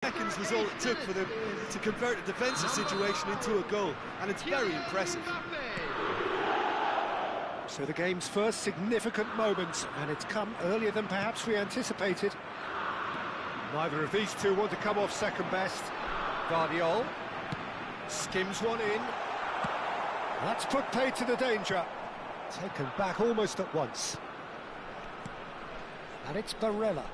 Seconds was all it took for them to convert a defensive situation into a goal, and it's very impressive. So the game's first significant moment, and it's come earlier than perhaps we anticipated. Neither of these two want to come off second best. Guardiola skims one in. That's put paid to the danger. Taken back almost at once. And it's Barella.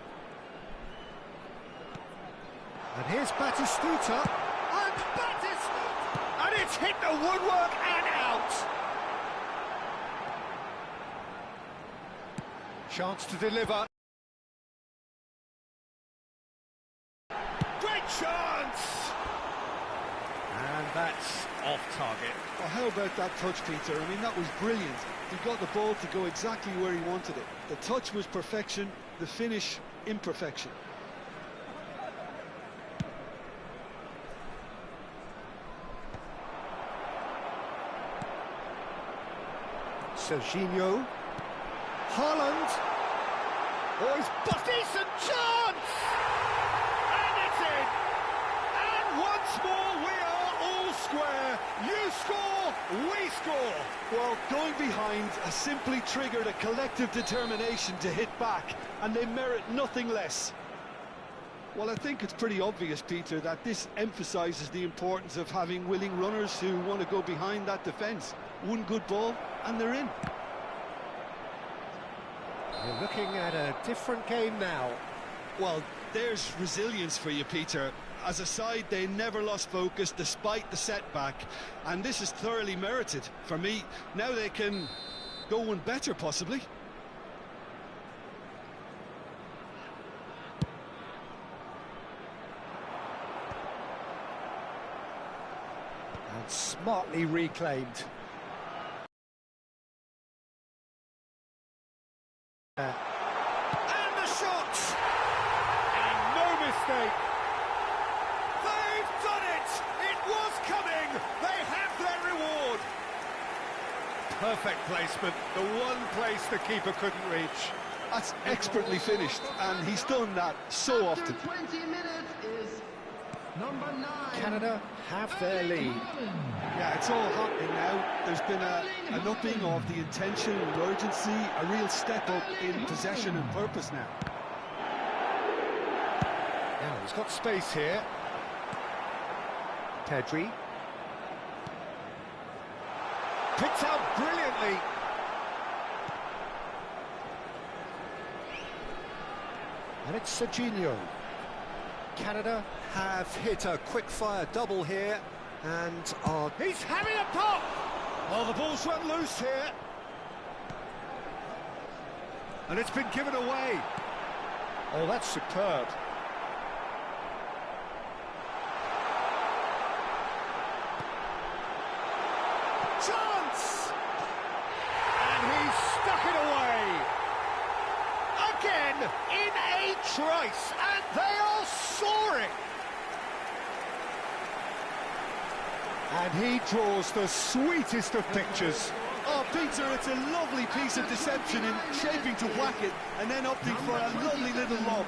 And here's Batistuta. And Batistuta! And it's hit the woodwork and out! Chance to deliver. Great chance! And that's off target. Well, how about that touch, Peter? I mean, that was brilliant. He got the ball to go exactly where he wanted it. The touch was perfection, the finish imperfection. Serginho. Haaland. Oh, he's but decent chance! And it's in! And once more we are all square. You score, we score. Well, going behind has simply triggered a collective determination to hit back, and they merit nothing less. Well, I think it's pretty obvious, Peter, that this emphasises the importance of having willing runners who want to go behind that defence. One good ball, and they're in. We're looking at a different game now. Well, there's resilience for you, Peter. As a side, they never lost focus despite the setback, and this is thoroughly merited. For me, now they can go one better, possibly. And smartly reclaimed. And the shot! And no mistake! They've done it! It was coming! They have their reward! Perfect placement, the one place the keeper couldn't reach. That's expertly finished, and he's done that so often. 20 minutes is number 9. Canada have their lead. Yeah, it's all happening now. There's been an upping of the intention and urgency, a real step up in possession and purpose now. Now he's got space here. Pedri. Picked out brilliantly. And it's Serginho. Canada have hit a quick-fire double here, and he's having a pop! Well, the ball's run loose here. And it's been given away. Oh, that's superb. Chance! And he's stuck it away. Again, in a trice, and they are soaring. And he draws the sweetest of pictures. Oh, Peter, it's a lovely piece of deception in shaping to whack it and then opting for a lovely little lob.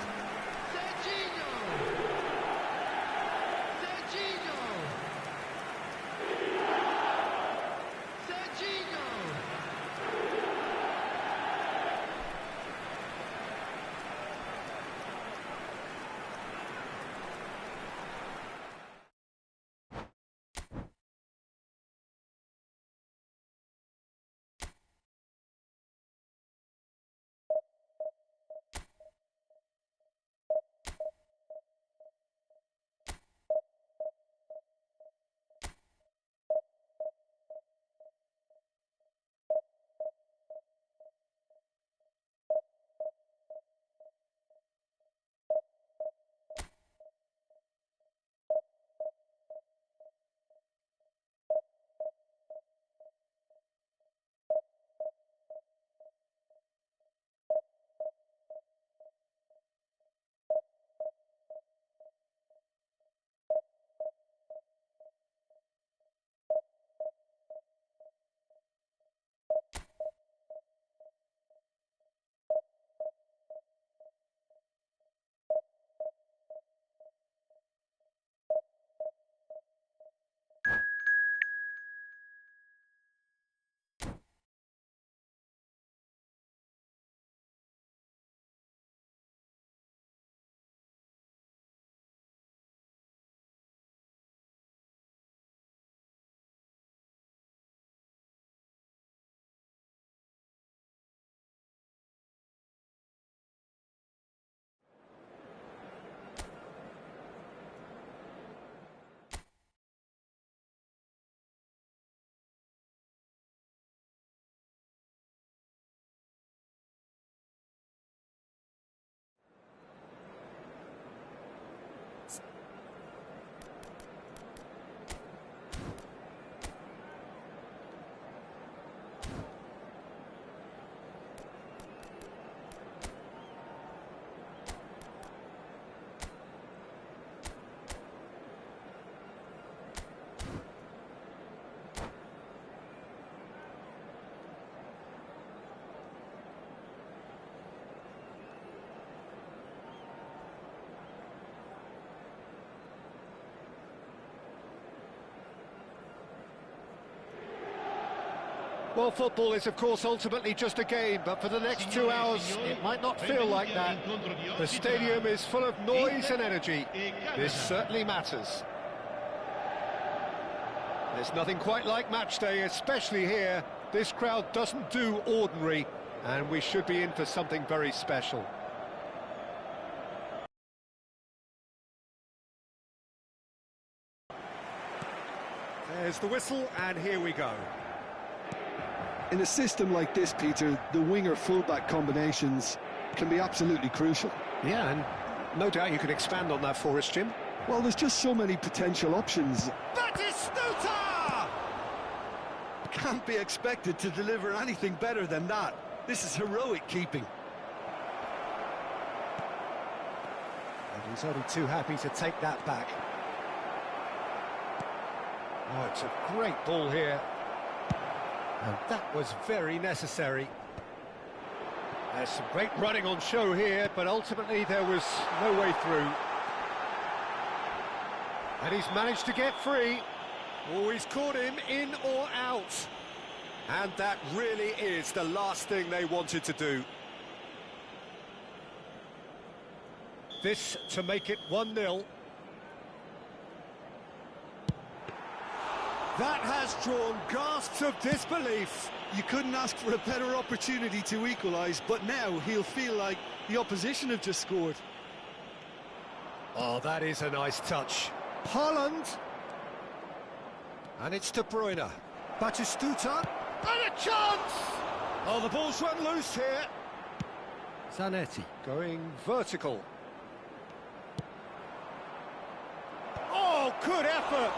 Well, football is, of course, ultimately just a game, but for the next 2 hours, it might not feel like that. The stadium is full of noise and energy. This certainly matters. There's nothing quite like match day, especially here. This crowd doesn't do ordinary, and we should be in for something very special. There's the whistle, and here we go. In a system like this, Peter, the winger-fullback combinations can be absolutely crucial. Yeah, and no doubt you can expand on that for us, Jim. Well, there's just so many potential options. Batistuta! Can't be expected to deliver anything better than that. This is heroic keeping. And he's only too happy to take that back. Oh, it's a great ball here. And that was very necessary. There's some great running on show here, but ultimately there was no way through. And he's managed to get free. Oh, he's caught him in or out. And that really is the last thing they wanted to do. This to make it 1-0. That has drawn gasps of disbelief. You couldn't ask for a better opportunity to equalise, but now he'll feel like the opposition have just scored. Oh, that is a nice touch. Haaland. And it's De Bruyne. Batistuta. And a chance! Oh, the ball's run loose here. Zanetti going vertical. Oh, good effort.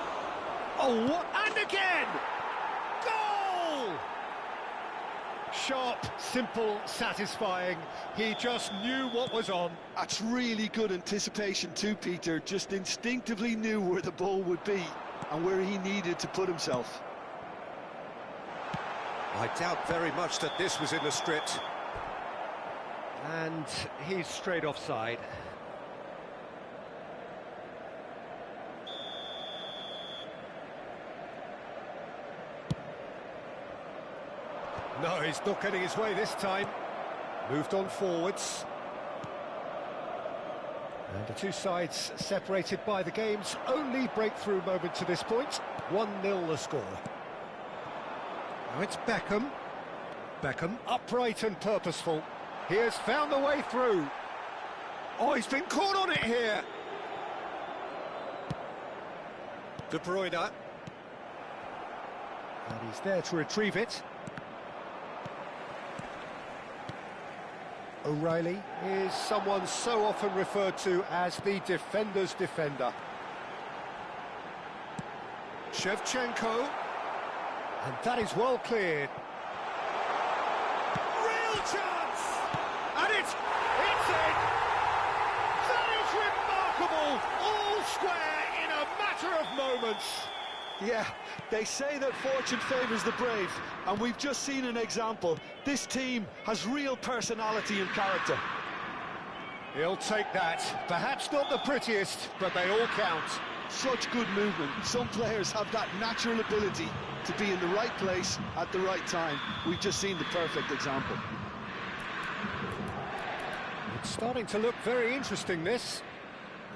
Oh, what? And again! Goal! Sharp, simple, satisfying. He just knew what was on. That's really good anticipation too, Peter. Just instinctively knew where the ball would be and where he needed to put himself. I doubt very much that this was in the script. And he's straight offside. No, he's not getting his way this time. Moved on forwards. And the two sides separated by the game's only breakthrough moment to this point. 1-0 the score. Now it's Beckham. Beckham, upright and purposeful. He has found the way through. Oh, he's been caught on it here. De Bruyne. And he's there to retrieve it. O'Reilly is someone so often referred to as the defender's defender. Shevchenko. And that is well cleared. Real chance! And it's in! That is remarkable! All square in a matter of moments. Yeah, they say that fortune favours the brave, and we've just seen an example. This team has real personality and character. He'll take that. Perhaps not the prettiest, but they all count. Such good movement. Some players have that natural ability to be in the right place at the right time. We've just seen the perfect example. It's starting to look very interesting, this.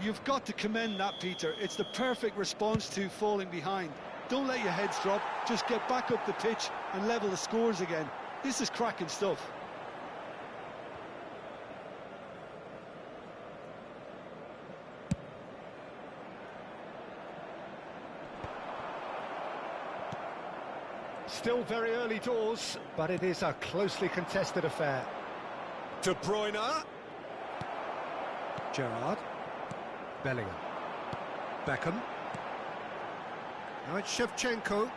You've got to commend that, Peter. It's the perfect response to falling behind. Don't let your heads drop, just get back up the pitch and level the scores again. This is cracking stuff. Still very early doors, but it is a closely contested affair. De Bruyne. Gerrard. Bellingham. Beckham. Now it's Shevchenko.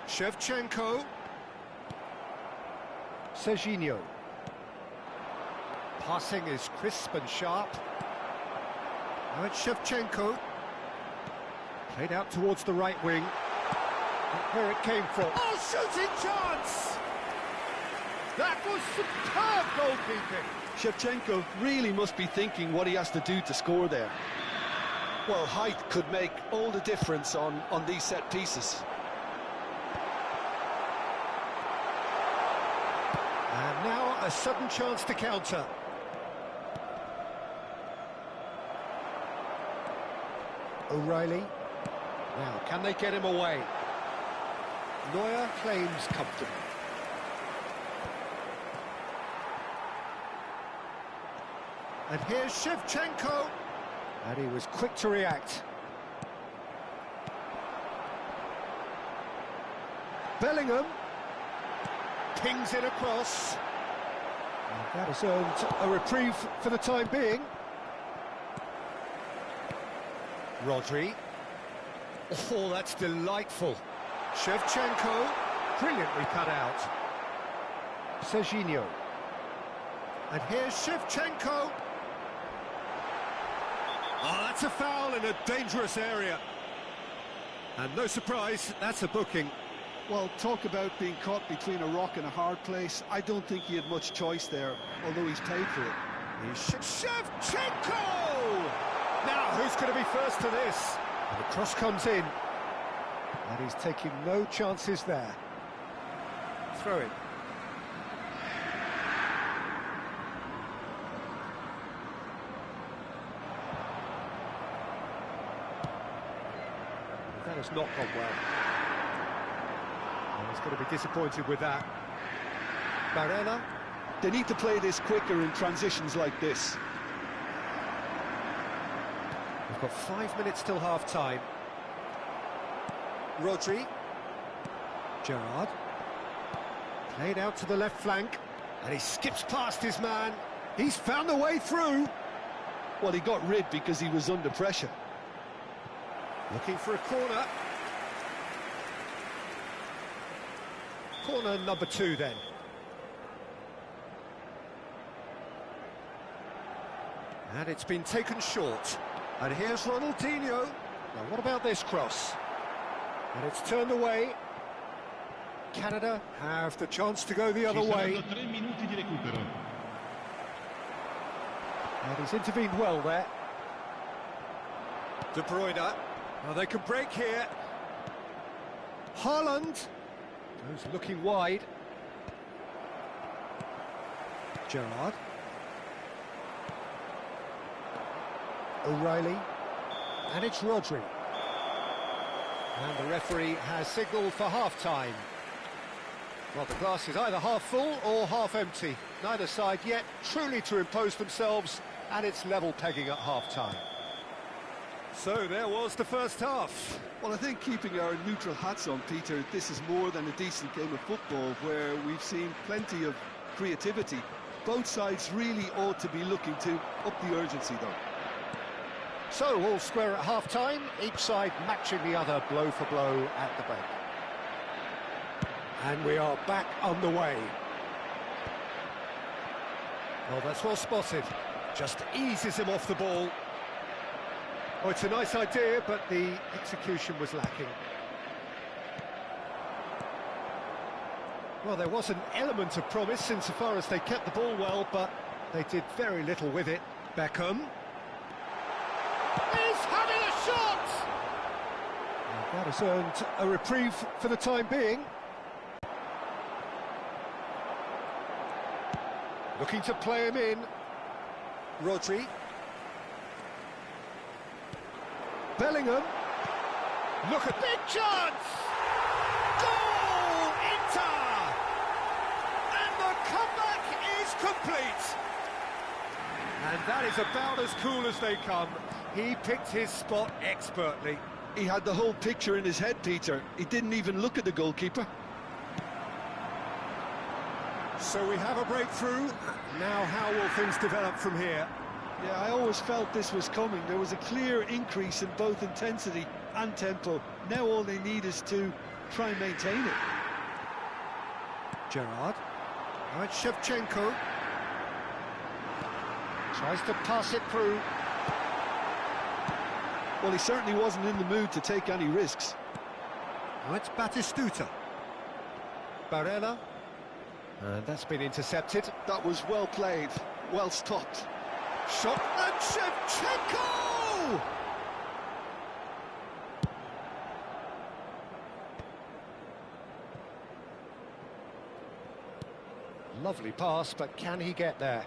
Shevchenko. Serginho. Passing is crisp and sharp. Now it's Shevchenko. Played out towards the right wing. Where it came from. Oh, shooting chance! That was superb goalkeeping. Shevchenko really must be thinking what he has to do to score there. Well, height could make all the difference on these set pieces. A sudden chance to counter. O'Reilly. Now, can they get him away? Neuer claims comfortable. And here's Shevchenko. And he was quick to react. Bellingham. Pings it across. And that has earned a reprieve for the time being. Rodri. Oh, that's delightful. Shevchenko, brilliantly cut out. Serginho. And here's Shevchenko. Oh, that's a foul in a dangerous area. And no surprise, that's a booking. Well, talk about being caught between a rock and a hard place. I don't think he had much choice there, although he's paid for it. Shevchenko! Now, who's going to be first to this? And the cross comes in. And he's taking no chances there. Throw it. That has not gone well. And he's going to be disappointed with that. Barella. They need to play this quicker in transitions like this. We've got 5 minutes till half-time. Rodri. Gerrard. Played out to the left flank. And he skips past his man. He's found a way through. Well, he got rid because he was under pressure. Looking for a corner. Corner number 2 then. And it's been taken short. And here's Ronaldinho. Now what about this cross? And it's turned away. Canada have the chance to go the other way. And he's intervened well there. De Bruyne. Now they can break here. Haaland. Goes looking wide. Gerrard. O'Reilly. And it's Rodri. And the referee has signalled for half-time. Well, the glass is either half full or half empty. Neither side yet truly to impose themselves, and it's level pegging at half-time. So there was the first half. Well, I think keeping our neutral hats on, Peter, this is more than a decent game of football where we've seen plenty of creativity. Both sides really ought to be looking to up the urgency, though. So, all square at half-time, each side matching the other blow for blow at the break. And we are back on the way. Oh, that's well spotted. Just eases him off the ball. Oh, it's a nice idea, but the execution was lacking. Well, there was an element of promise insofar as they kept the ball well, but they did very little with it. Beckham. He's having a shot! And that has earned a reprieve for the time being. Looking to play him in. Rodri. Bellingham. Look at big chance! Goal! Inter! And the comeback is complete! And that is about as cool as they come. He picked his spot expertly. He had the whole picture in his head, Peter. He didn't even look at the goalkeeper. So we have a breakthrough. Now how will things develop from here? Yeah, I always felt this was coming. There was a clear increase in both intensity and tempo. Now all they need is to try and maintain it. Gerrard. Right, Shevchenko. Tries to pass it through. Well, he certainly wasn't in the mood to take any risks. Now it's Batistuta. Barella. And that's been intercepted. That was well played, well stopped. Shot and Shevchenko! Lovely pass, but can he get there?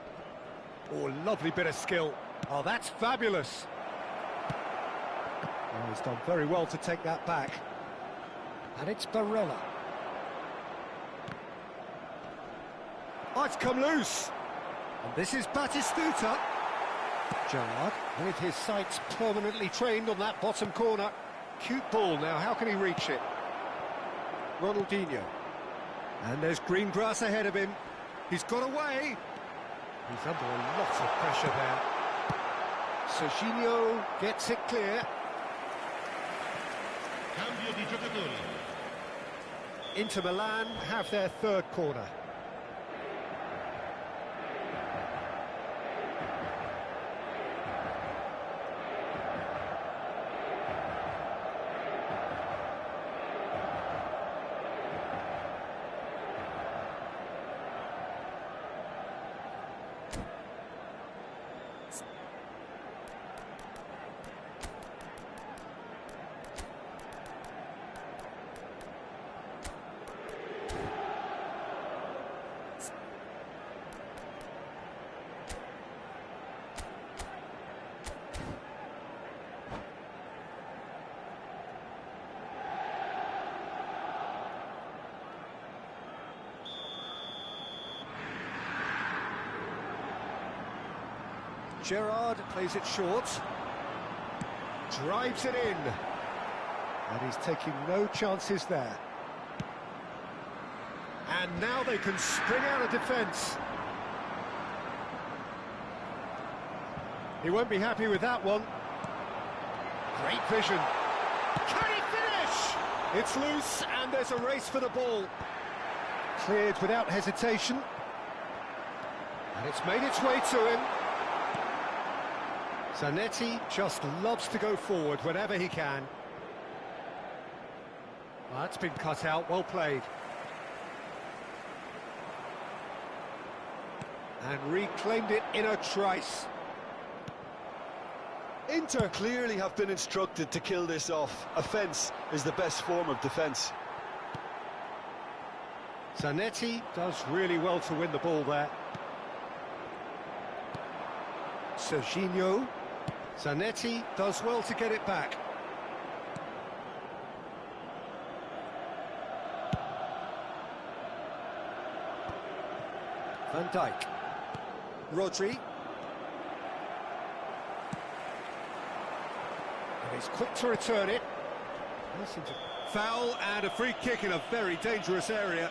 Oh, lovely bit of skill. Oh, that's fabulous. Oh, he's done very well to take that back. And it's Barella. Oh, it's come loose. And this is Batistuta. Gerrard, with his sights permanently trained on that bottom corner. Cute ball now, how can he reach it? Ronaldinho. And there's green grass ahead of him. He's got away. He's under a lot of pressure there. Serginho gets it clear. Cambio di giocatori. Inter Milan have their third corner. Gerrard plays it short, drives it in, and he's taking no chances there. And now they can spring out of defence. He won't be happy with that one. Great vision. Can he finish? It's loose, and there's a race for the ball. Cleared without hesitation. And it's made its way to him. Zanetti just loves to go forward whenever he can. Well, that's been cut out, well played. And reclaimed it in a trice. Inter clearly have been instructed to kill this off. Offence is the best form of defence. Zanetti does really well to win the ball there. Serginho. Zanetti does well to get it back. Van Dijk. Rodri. And he's quick to return it. Foul and a free kick in a very dangerous area.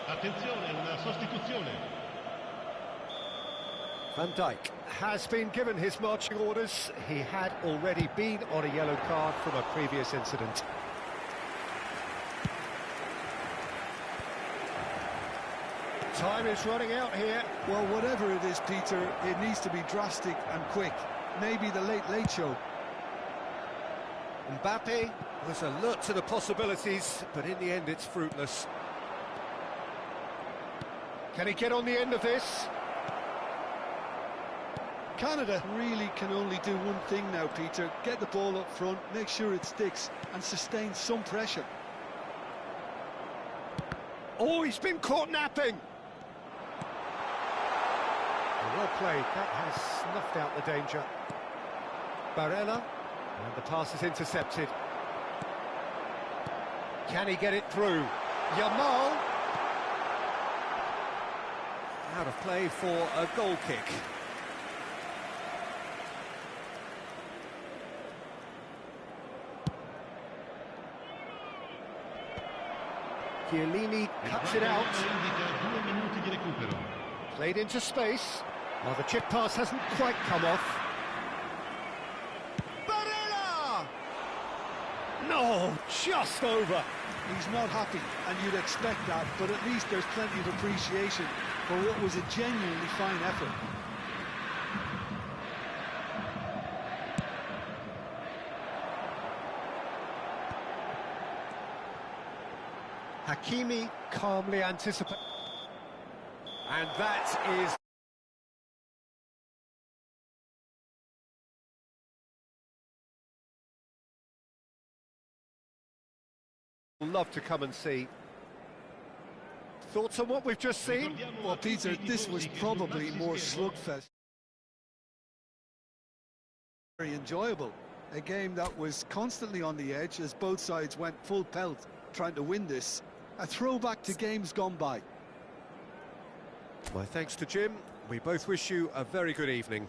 Attenzione, una sostituzione. Van Dijk has been given his marching orders. He had already been on a yellow card from a previous incident. Time is running out here. Well, whatever it is, Peter, it needs to be drastic and quick. Maybe the late show. Mbappe was alert to the possibilities, but in the end it's fruitless. Can he get on the end of this? Canada really can only do one thing now, Peter. Get the ball up front, make sure it sticks, and sustain some pressure. Oh, he's been caught napping! Well played, that has snuffed out the danger. Barella, and the pass is intercepted. Can he get it through? Yamal! Out of play for a goal kick. Chiellini cuts it out. Indica 2 minuti di recupero. Played into space. Well, the chip pass hasn't quite come off. Barella! No, just over. He's not happy, and you'd expect that, but at least there's plenty of appreciation for what was a genuinely fine effort. Hakimi calmly anticipates. And that is... love to come and see. Thoughts on what we've just seen? Ricordiamo Well, a tutti Peter, i this tifosi was che sul probably more maxischermo slugfest. Very enjoyable. A game that was constantly on the edge as both sides went full pelt trying to win this. A throwback to games gone by. My thanks to Jim. We both wish you a very good evening.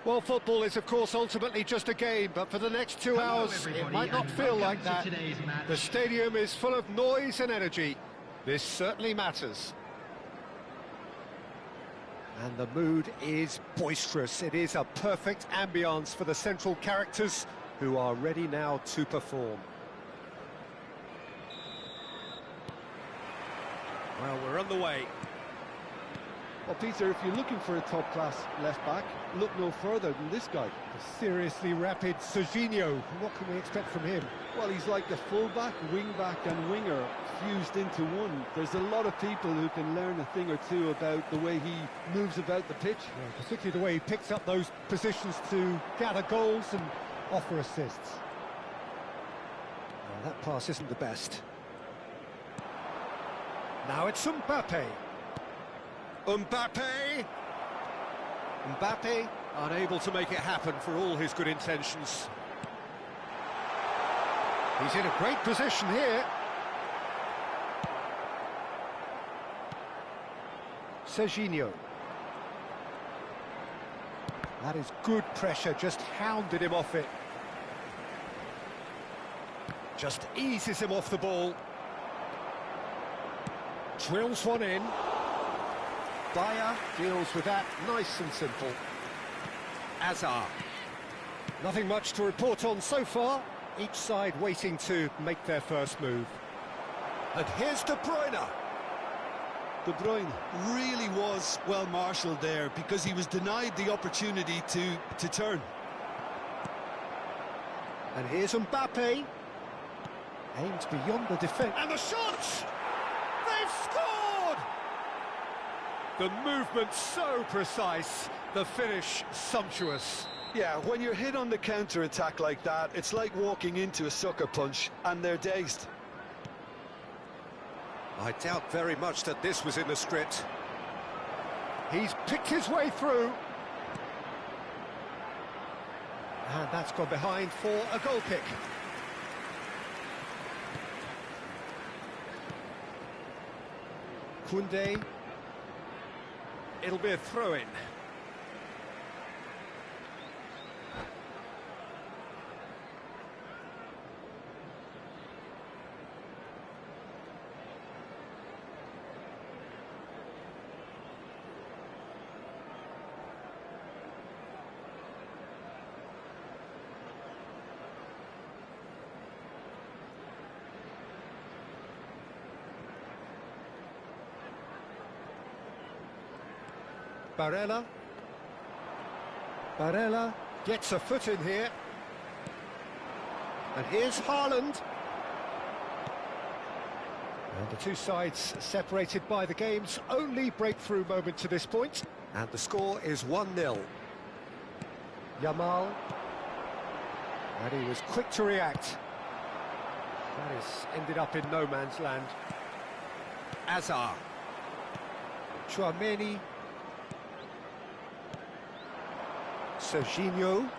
Well, football is, of course, ultimately just a game, but for the next 2 hours, it might not feel like that. The stadium is full of noise and energy. This certainly matters. And the mood is boisterous. It is a perfect ambience for the central characters who are ready now to perform. Well, we're on the way. Well, Peter, if you're looking for a top-class left-back, look no further than this guy. The seriously rapid Serginho. What can we expect from him? Well, he's like the full-back, wing-back and winger fused into one. There's a lot of people who can learn a thing or two about the way he moves about the pitch. Yeah, particularly the way he picks up those positions to gather goals and offer assists. Well, that pass isn't the best. Now it's Mbappe. Mbappe! Mbappe unable to make it happen for all his good intentions. He's in a great position here. Serginho. That is good pressure, just hounded him off it. Just eases him off the ball. Drills one in. Dyer deals with that nice and simple. Hazard. Nothing much to report on so far. Each side waiting to make their first move. And here's De Bruyne. De Bruyne really was well marshalled there because he was denied the opportunity to turn. And here's Mbappe. Aims beyond the defence. And the shot! They've scored! The movement so precise, the finish sumptuous. Yeah, when you're hit on the counter-attack like that, it's like walking into a sucker punch, and they're dazed. I doubt very much that this was in the script. He's picked his way through. And that's gone behind for a goal kick. Koundé. It'll be a throw-in. Barella. Barella gets a foot in here. And here's Haaland. And the two sides separated by the game's only breakthrough moment to this point. And the score is 1-0. Yamal. And he was quick to react. That has ended up in no man's land. Hazard. Tchouaméni. Serginho. Well,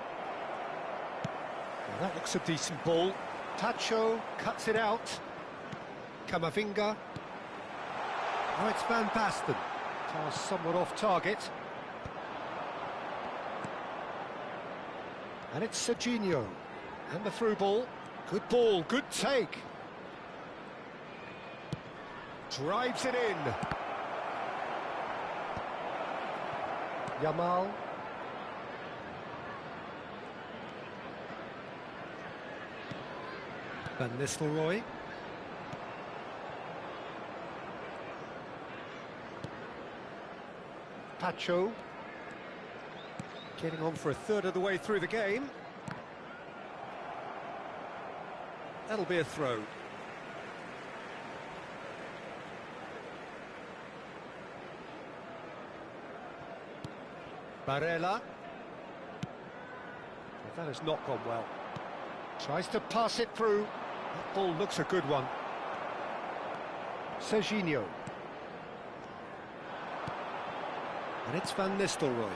that looks a decent ball. Tacho cuts it out. Camavinga. Now it's Van Basten. Pass somewhat off target. And it's Serginho. And the through ball. Good ball, good take. Drives it in. Yamal. Van Nistelrooy. Tacho. Getting on for a third of the way through the game. That'll be a throw. Barella. That has not gone well. Tries to pass it through. That ball looks a good one. Serginho. And it's Van Nistelrooy.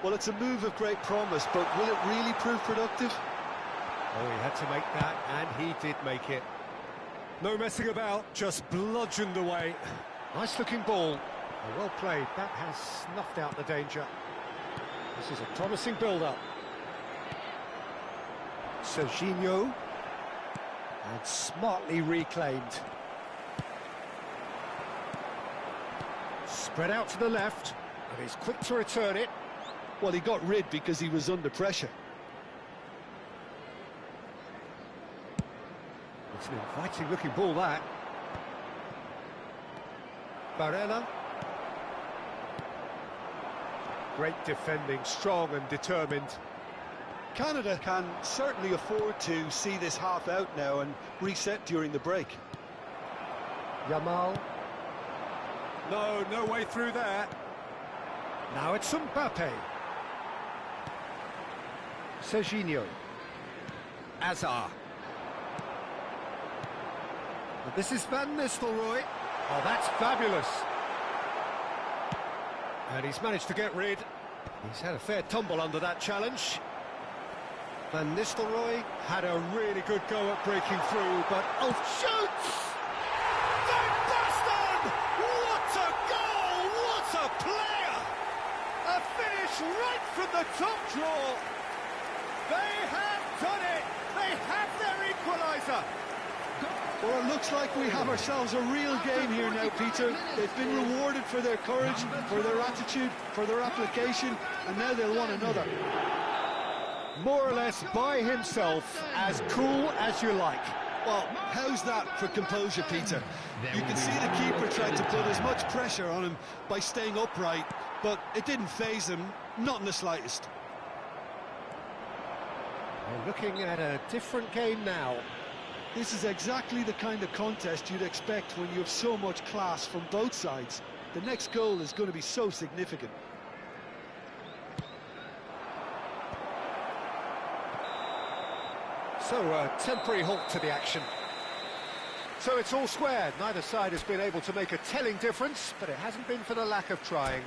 Well, it's a move of great promise, but will it really prove productive? Oh, he had to make that, and he did make it. No messing about, just bludgeoned away. Nice-looking ball. Oh, well played. That has snuffed out the danger. This is a promising build-up. Serginho. And smartly reclaimed. Spread out to the left. And he's quick to return it. Well, he got rid because he was under pressure. It's an inviting-looking ball, that. Barella. Great defending, strong and determined. Canada can certainly afford to see this half out now and reset during the break. Yamal. No way through there. Now it's Mbappe. Serginho. Hazard. And this is Van Nistelrooy. Oh, that's fabulous. And he's managed to get rid. He's had a fair tumble under that challenge. Van Nistelrooy had a really good go at breaking through, but oh, shoots! Van Basten! What a goal! What a player! A finish right from the top draw. They have done it! They have their equaliser! Well, it looks like we have ourselves a real game here now, Peter. They've been rewarded for their courage, for their attitude, for their application, and now they'll want another. More or less by himself, as cool as you like. Well, how's that for composure, Peter? You can see the keeper tried to put as much pressure on him by staying upright, but it didn't faze him, not in the slightest. We're looking at a different game now. This is exactly the kind of contest you'd expect when you have so much class from both sides. The next goal is going to be so significant. So, a temporary halt to the action. So it's all squared. Neither side has been able to make a telling difference, but it hasn't been for the lack of trying.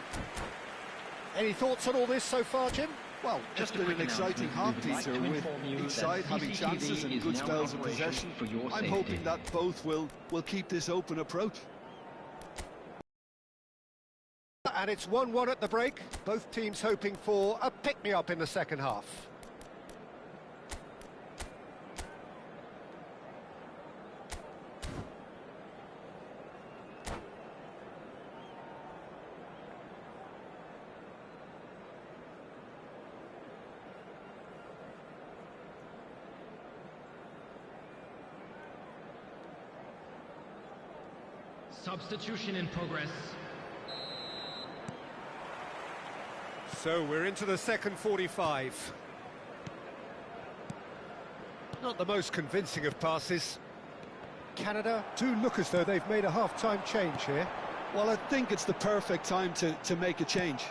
Any thoughts on all this so far, Jim? Well, it's been an exciting half, Peter, with each side having chances and good spells of possession. I'm hoping that both will keep this open approach. And it's 1-1 at the break. Both teams hoping for a pick-me-up in the second half. Substitution in progress. So we're into the second 45. Not the most convincing of passes. Canada do look as though they've made a half-time change here. Well, I think it's the perfect time to make a change.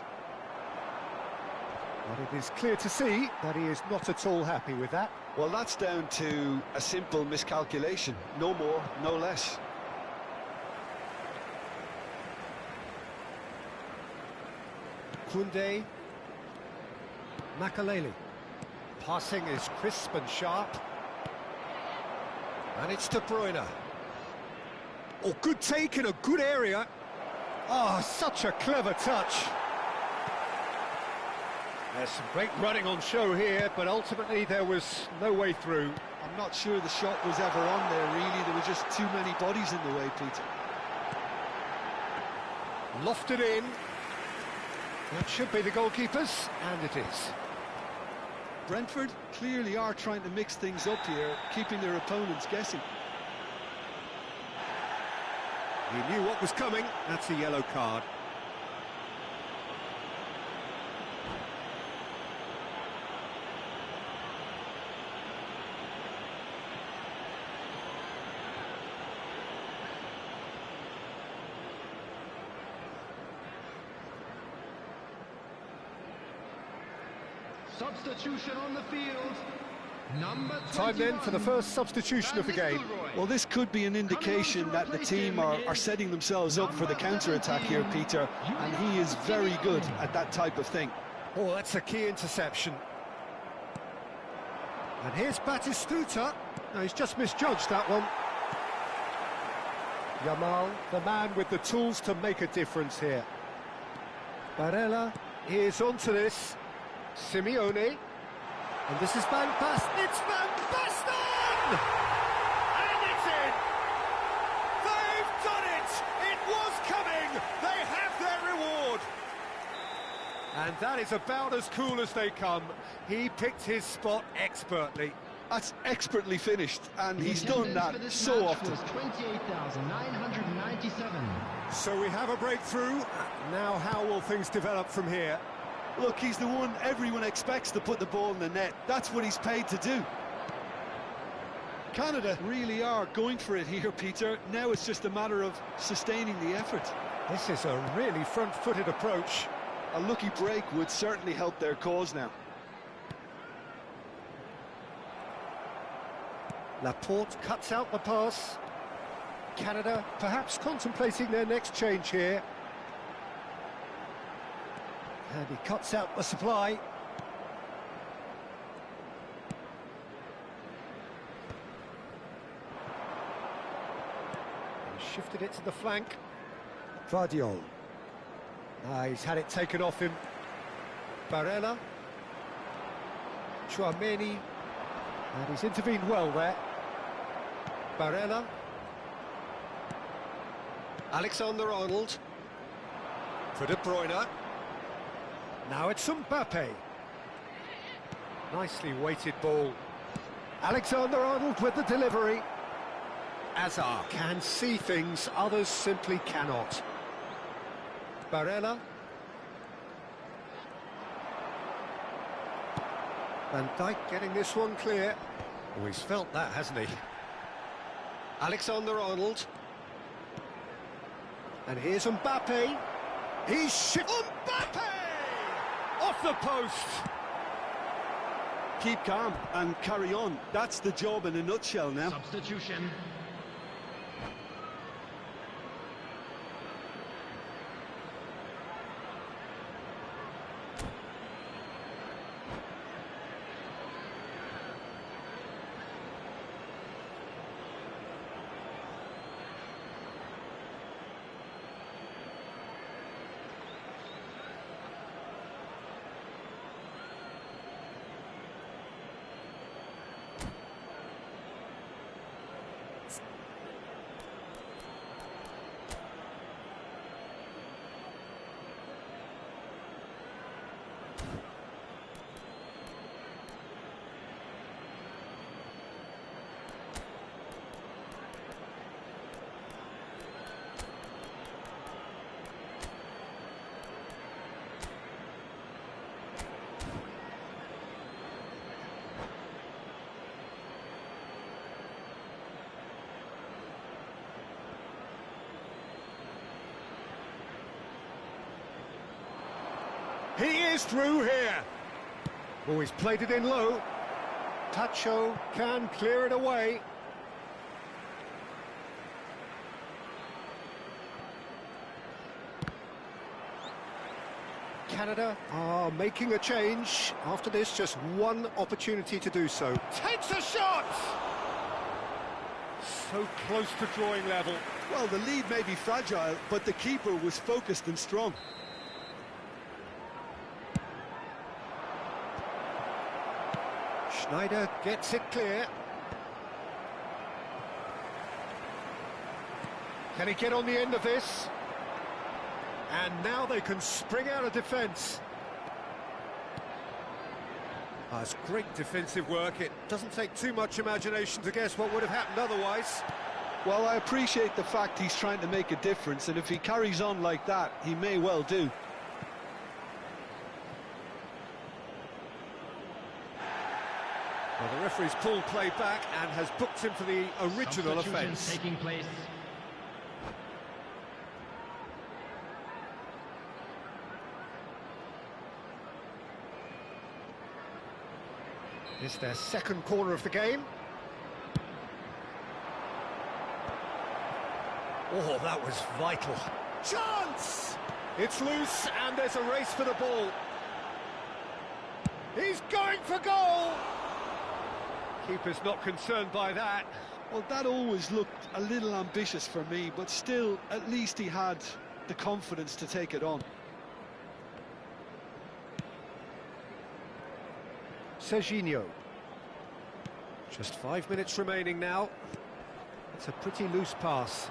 But it is clear to see that he is not at all happy with that. Well, that's down to a simple miscalculation. No more, no less. Koundé. Makaleli. Passing is crisp and sharp. And it's De Bruyne. Oh, good take in a good area. Oh, such a clever touch. There's some great running on show here, but ultimately there was no way through. I'm not sure the shot was ever on there, really. There were just too many bodies in the way, Peter. Lofted in. That should be the goalkeepers, and it is. Brentford clearly are trying to mix things up here, keeping their opponents guessing. He knew what was coming. That's a yellow card. Substitution on the field. Number 21. Time then for the first substitution of the game. Well, this could be an indication that the team are setting themselves up for the counter-attack here, Peter, and he is very good at that type of thing. Oh, that's a key interception. And here's Batistuta. No, he's just misjudged that one. Yamal, the man with the tools to make a difference here. Barella is onto this. Simeone. And this is Van Basten. It's Van Basten! And it's in! They've done it! It was coming! They have their reward! And that is about as cool as they come. He picked his spot expertly. That's expertly finished, and The he's done attendance for that this so match often. was 28,997. So we have a breakthrough. Now how will things develop from here? Look, he's the one everyone expects to put the ball in the net. That's what he's paid to do. Canada really are going for it here, Peter. Now it's just a matter of sustaining the effort. This is a really front-footed approach. A lucky break would certainly help their cause now. Laporte cuts out the pass. Canada perhaps contemplating their next change here. And he cuts out the supply. He shifted it to the flank. Vardiol. He's had it taken off him. Barella. Chouameni. And he's intervened well there. Barella. Alexander-Arnold. For De Bruyne. Now it's Mbappe. Nicely weighted ball. Alexander-Arnold with the delivery. Hazard can see things others simply cannot. Barella. Van Dijk getting this one clear. Oh, he's felt that, hasn't he? Alexander-Arnold. And here's Mbappe. He's Mbappe! Off the post! Keep calm and carry on. That's the job in a nutshell now. Substitution. He is through here. Oh, he's played it in low. Tacho can clear it away. Canada are making a change. After this, just one opportunity to do so. Takes a shot! So close to drawing level. Well, the lead may be fragile, but the keeper was focused and strong. Schneider gets it clear. Can he get on the end of this? And now they can spring out of defence. That's great defensive work. It doesn't take too much imagination to guess what would have happened otherwise. Well, I appreciate the fact he's trying to make a difference, and if he carries on like that, he may well do. Well, the referee's pulled play back and has booked him for the original Substitution offence. taking place. It's their second corner of the game. Oh, that was vital. Chance! It's loose and there's a race for the ball. He's going for goal! Keeper's not concerned by that. Well, that always looked a little ambitious for me, but still, at least he had the confidence to take it on. Serginho. Just 5 minutes remaining now. It's a pretty loose pass.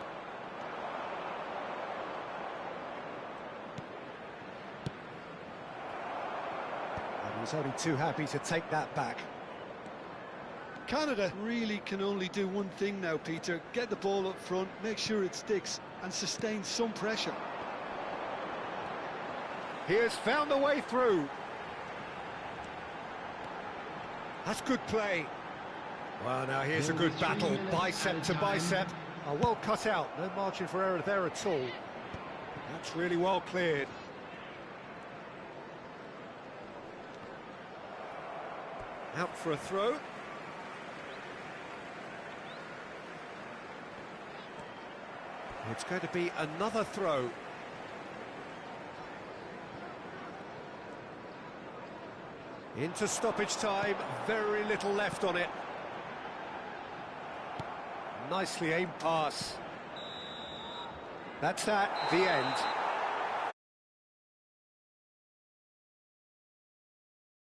He's only too happy to take that back. Canada really can only do one thing now, Peter. Get the ball up front, make sure it sticks, and sustain some pressure. He has found the way through. That's good play. Well, now here's a good battle, bicep to bicep. Oh, well cut out, no margin for error there at all. That's really well cleared. Out for a throw. It's going to be another throw. Into stoppage time, very little left on it. Nicely aimed pass. That's that, the end.